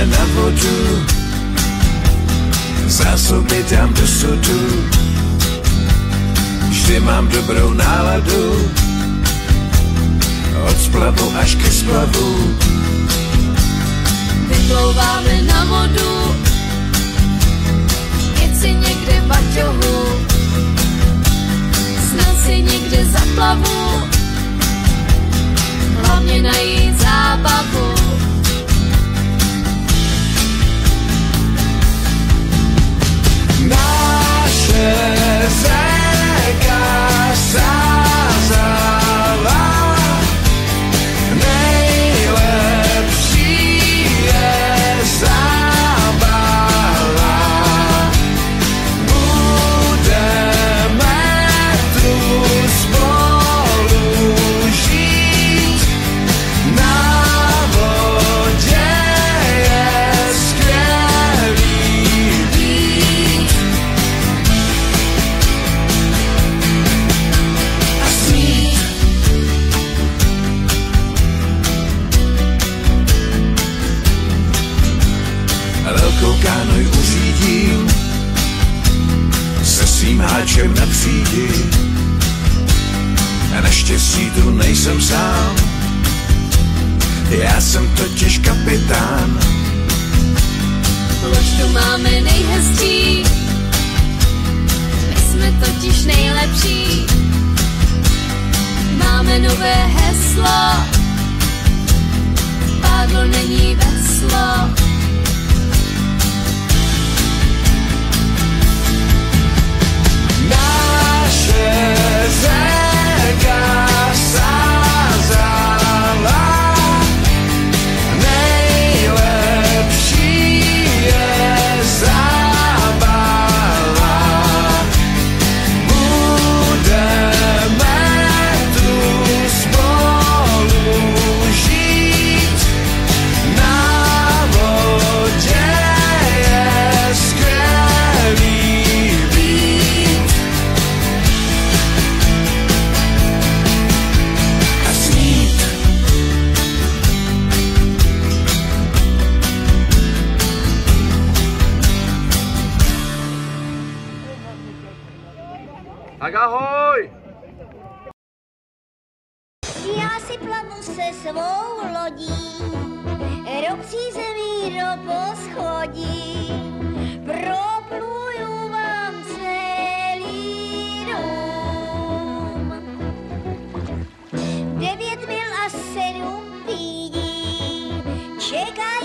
vyplouvám na vodu, zásoby dám do sudu, vždy mám dobrou náladu, od splavu až ke splavu. Vyplouváme na vodu, jet si někde v baťohu, snad si někde zaplavu, hlavně najít zábavu. Naše řeka sázala, nejlepší je zábava. Budeme tu spolu žít, na vodě je skvělý být. A snít. Velkou kánuj uřídím, se svým háčem na přídi. A naštěstí tu nejsem sám, já jsem totiž kapitán. Loď tu máme nejhezčí, my jsme totiž nejlepší. Máme nové heslo, pádlo není veslo. Naše řeka sázala, nejlepší je zábava. Budeme tu spolu žít, na vodě je skvělý být. A snít. Tak ahoj! Já si plavu se svou lodí, do přízemí do poschodí, propluju vám celý dům. 9 mil a 7 lidí čekají